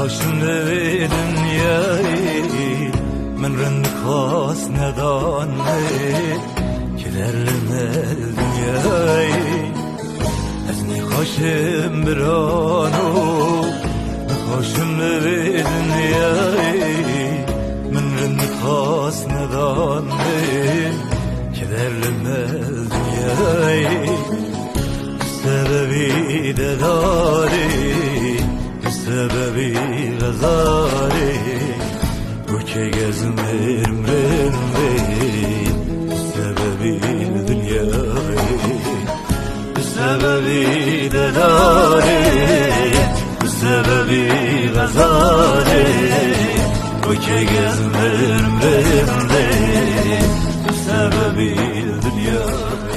Şimdi dünyayı من رند خواست ندانه که در لمل دنیایی از نخوشم برانو نخوشم به دنیایی من رند خواست ندانه که در لمل دنیایی سببی داری سببی غزاری Bu ki gezim ömrümdeyim Sebebi dünyayı Sebebi de daret Sebebi gazare Bu ki gezim ömrümdeyim Sebebi dünyayı